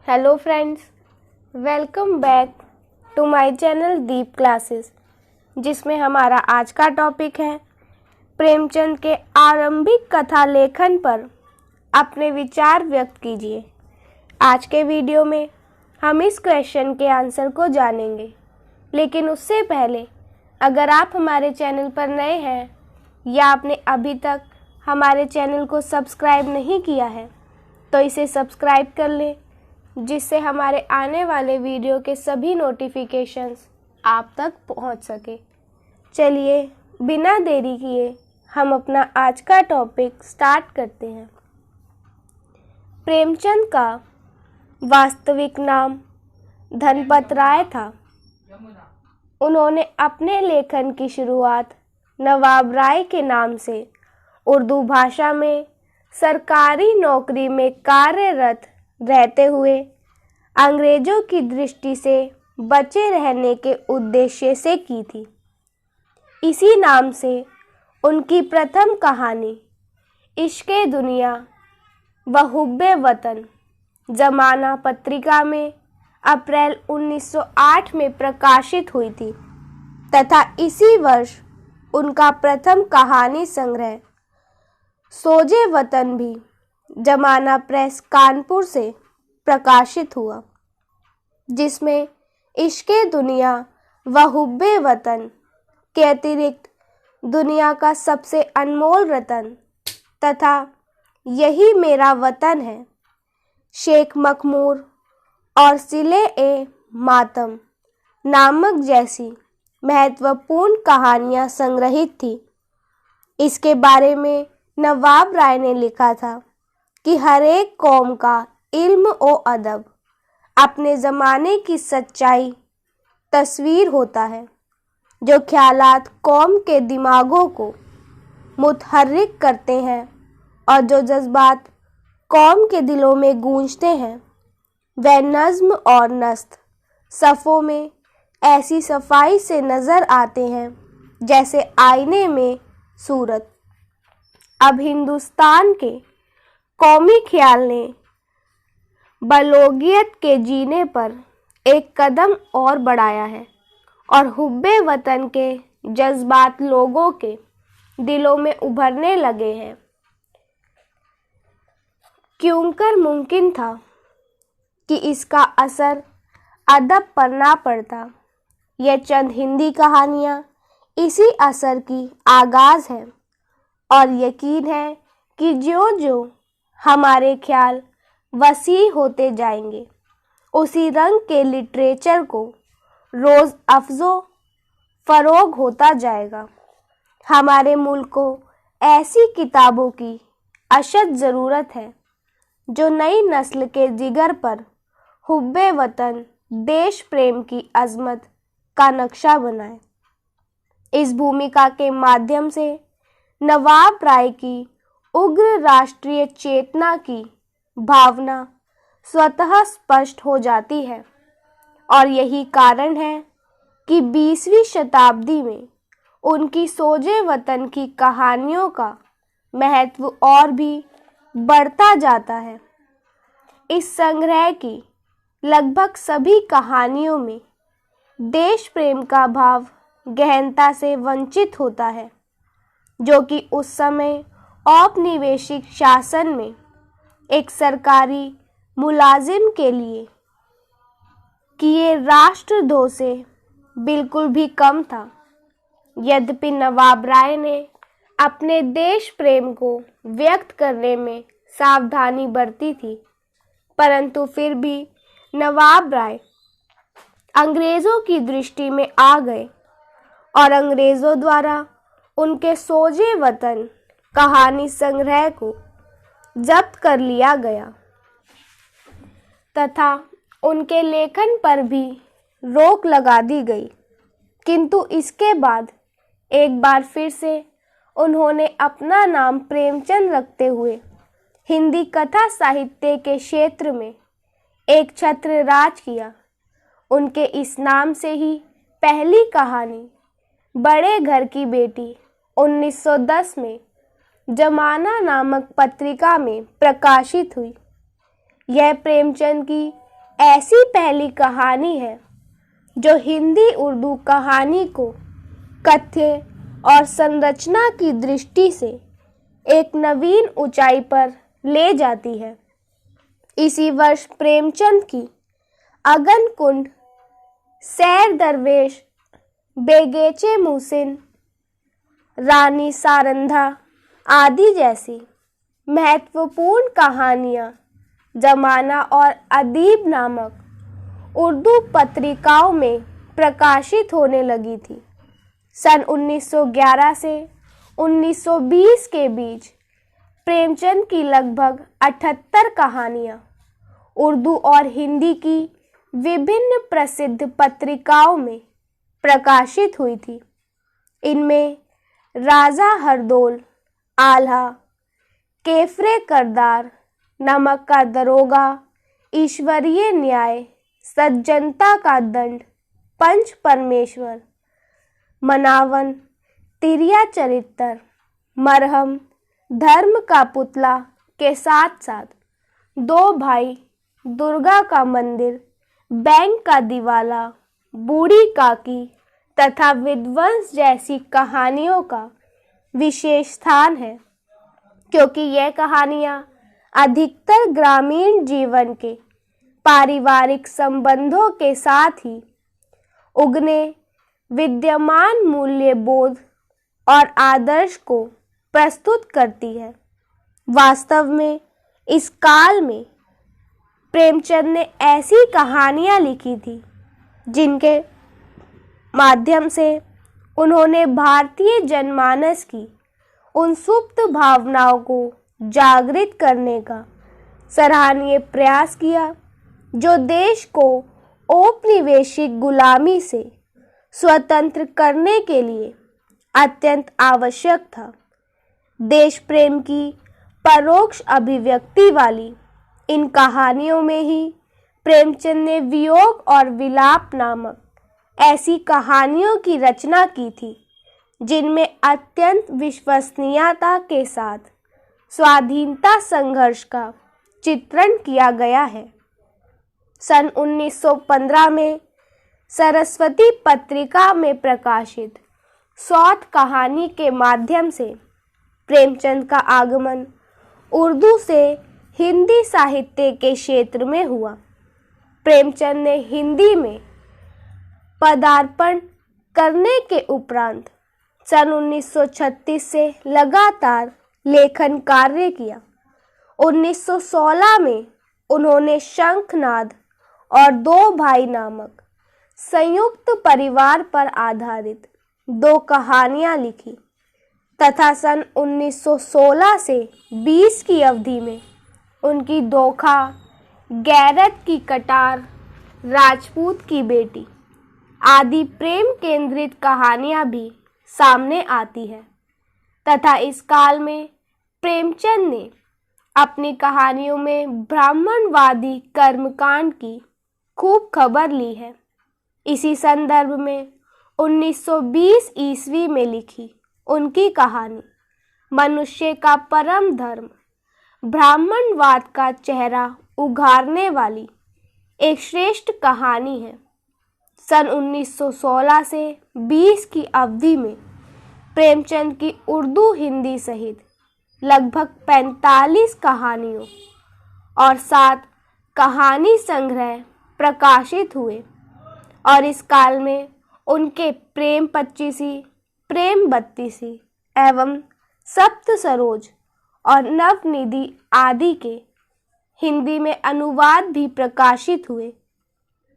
Hello friends, welcome back to my channel Deep classes, जिसमें हमारा आज का टॉपिक है प्रेमचंद के आरंभिक कथा लेखन पर अपने विचार व्यक्त कीजिए। आज के वीडियो में हम इस क्वेश्चन के आंसर को जानेंगे, लेकिन उससे पहले अगर आप हमारे चैनल पर नए हैं या आपने अभी तक हमारे चैनल को सब्सक्राइब नहीं किया है तो इसे सब्सक्राइब कर लें, जिससे हमारे आने वाले वीडियो के सभी नोटिफिकेशंस आप तक पहुंच सके। चलिए बिना देरी किए हम अपना आज का टॉपिक स्टार्ट करते हैं। प्रेमचंद का वास्तविक नाम धनपत राय था। उन्होंने अपने लेखन की शुरुआत नवाब राय के नाम से उर्दू भाषा में सरकारी नौकरी में कार्यरत रहते हुए अंग्रेजों की दृष्टि से बचे रहने के उद्देश्य से की थी। इसी नाम से उनकी प्रथम कहानी इश्क़े दुनिया व हुब्बे वतन ज़माना पत्रिका में अप्रैल 1908 में प्रकाशित हुई थी तथा इसी वर्ष उनका प्रथम कहानी संग्रह सोजे वतन भी ज़माना प्रेस कानपुर से प्रकाशित हुआ, जिसमें इश्क़े दुनिया व हुब्बे वतन के अतिरिक्त दुनिया का सबसे अनमोल रतन तथा यही मेरा वतन है, शेख मखमूर और सिले ए मातम नामक जैसी महत्वपूर्ण कहानियाँ संग्रहित थी। इसके बारे में नवाब राय ने लिखा था कि हर एक कौम का इल्म ओ अदब अपने ज़माने की सच्चाई तस्वीर होता है, जो ख्यालात कौम के दिमागों को मुतहर्रिक करते हैं और जो जज्बात कौम के दिलों में गूंजते हैं वह नज़्म और नस्त सफ़ों में ऐसी सफाई से नज़र आते हैं जैसे आईने में सूरत। अब हिंदुस्तान के कौमी ख्याल ने बलोगियत के जीने पर एक कदम और बढ़ाया है और हुब्बे वतन के जज्बात लोगों के दिलों में उभरने लगे हैं। क्योंकि मुमकिन था कि इसका असर अदब पर ना पड़ता। यह चंद हिंदी कहानियाँ इसी असर की आगाज़ है और यकीन है कि ज्यों-ज्यों हमारे ख्याल वसी होते जाएंगे, उसी रंग के लिटरेचर को रोज़ अफ़ज़ो फ़रोग़ होता जाएगा। हमारे मुल्क को ऐसी किताबों की अशद ज़रूरत है जो नई नस्ल के जिगर पर हुब्बे वतन देश प्रेम की अज़मत का नक्शा बनाए। इस भूमिका के माध्यम से नवाब राय की उग्र राष्ट्रीय चेतना की भावना स्वतः स्पष्ट हो जाती है और यही कारण है कि 20वीं शताब्दी में उनकी सोजे वतन की कहानियों का महत्व और भी बढ़ता जाता है। इस संग्रह की लगभग सभी कहानियों में देश प्रेम का भाव गहनता से वंचित होता है, जो कि उस समय औपनिवेशिक शासन में एक सरकारी मुलाजिम के लिए किए राष्ट्रद्रोह से बिल्कुल भी कम था। यद्यपि नवाब राय ने अपने देश प्रेम को व्यक्त करने में सावधानी बरती थी, परंतु फिर भी नवाब राय अंग्रेज़ों की दृष्टि में आ गए और अंग्रेज़ों द्वारा उनके सोजे वतन कहानी संग्रह को जब्त कर लिया गया तथा उनके लेखन पर भी रोक लगा दी गई। किंतु इसके बाद एक बार फिर से उन्होंने अपना नाम प्रेमचंद रखते हुए हिंदी कथा साहित्य के क्षेत्र में एक छत्र राज किया। उनके इस नाम से ही पहली कहानी बड़े घर की बेटी 1910 में जमाना नामक पत्रिका में प्रकाशित हुई। यह प्रेमचंद की ऐसी पहली कहानी है जो हिंदी उर्दू कहानी को कथ्य और संरचना की दृष्टि से एक नवीन ऊंचाई पर ले जाती है। इसी वर्ष प्रेमचंद की अगन कुंड, सैर दरवेश, बेगेचे मुहसिन, रानी सारंधा आदि जैसी महत्वपूर्ण कहानियां जमाना और अदीब नामक उर्दू पत्रिकाओं में प्रकाशित होने लगी थी। सन 1911 से 1920 के बीच प्रेमचंद की लगभग 78 कहानियां उर्दू और हिंदी की विभिन्न प्रसिद्ध पत्रिकाओं में प्रकाशित हुई थी। इनमें राजा हरदौल, आल्हा, केफरे करदार, नमक का दरोगा, ईश्वरीय न्याय, सज्जनता का दंड, पंच परमेश्वर, मनावन, तिरिया चरित्र, मरहम, धर्म का पुतला के साथ साथ दो भाई, दुर्गा का मंदिर, बैंक का दिवाला, बूढ़ी काकी तथा विध्वंस जैसी कहानियों का विशेष स्थान है, क्योंकि यह कहानियां अधिकतर ग्रामीण जीवन के पारिवारिक संबंधों के साथ ही उगने विद्यमान मूल्य बोध और आदर्श को प्रस्तुत करती है। वास्तव में इस काल में प्रेमचंद ने ऐसी कहानियां लिखी थी जिनके माध्यम से उन्होंने भारतीय जनमानस की उन सुप्त भावनाओं को जागृत करने का सराहनीय प्रयास किया जो देश को औपनिवेशिक गुलामी से स्वतंत्र करने के लिए अत्यंत आवश्यक था। देश प्रेम की परोक्ष अभिव्यक्ति वाली इन कहानियों में ही प्रेमचंद ने वियोग और विलाप नामक ऐसी कहानियों की रचना की थी जिनमें अत्यंत विश्वसनीयता के साथ स्वाधीनता संघर्ष का चित्रण किया गया है। सन 1915 में सरस्वती पत्रिका में प्रकाशित सौत कहानी के माध्यम से प्रेमचंद का आगमन उर्दू से हिंदी साहित्य के क्षेत्र में हुआ। प्रेमचंद ने हिंदी में पदार्पण करने के उपरांत सन 1936 से लगातार लेखन कार्य किया। 1916 में उन्होंने शंखनाद और दो भाई नामक संयुक्त परिवार पर आधारित दो कहानियां लिखी तथा सन 1916 से 20 की अवधि में उनकी धोखा, गैरत की कटार, राजपूत की बेटी आदि प्रेम केंद्रित कहानियां भी सामने आती है तथा इस काल में प्रेमचंद ने अपनी कहानियों में ब्राह्मणवादी कर्मकांड की खूब खबर ली है। इसी संदर्भ में 1920 ईस्वी में लिखी उनकी कहानी मनुष्य का परम धर्म ब्राह्मणवाद का चेहरा उघाड़ने वाली एक श्रेष्ठ कहानी है। सन 1916 से 20 की अवधि में प्रेमचंद की उर्दू हिंदी सहित लगभग 45 कहानियों और 7 कहानी संग्रह प्रकाशित हुए और इस काल में उनके प्रेम पच्चीसी, प्रेम बत्तीसी एवं सप्त सरोज और नवनिधि आदि के हिंदी में अनुवाद भी प्रकाशित हुए,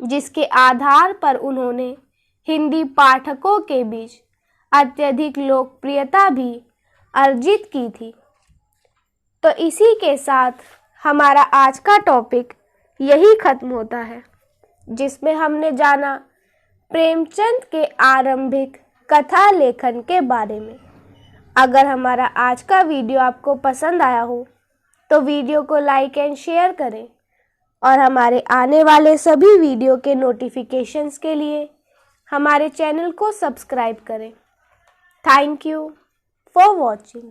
जिसके आधार पर उन्होंने हिंदी पाठकों के बीच अत्यधिक लोकप्रियता भी अर्जित की थी। तो इसी के साथ हमारा आज का टॉपिक यही खत्म होता है, जिसमें हमने जाना प्रेमचंद के आरंभिक कथा लेखन के बारे में। अगर हमारा आज का वीडियो आपको पसंद आया हो तो वीडियो को लाइक एंड शेयर करें और हमारे आने वाले सभी वीडियो के नोटिफिकेशंस के लिए हमारे चैनल को सब्सक्राइब करें। Thank you for watching.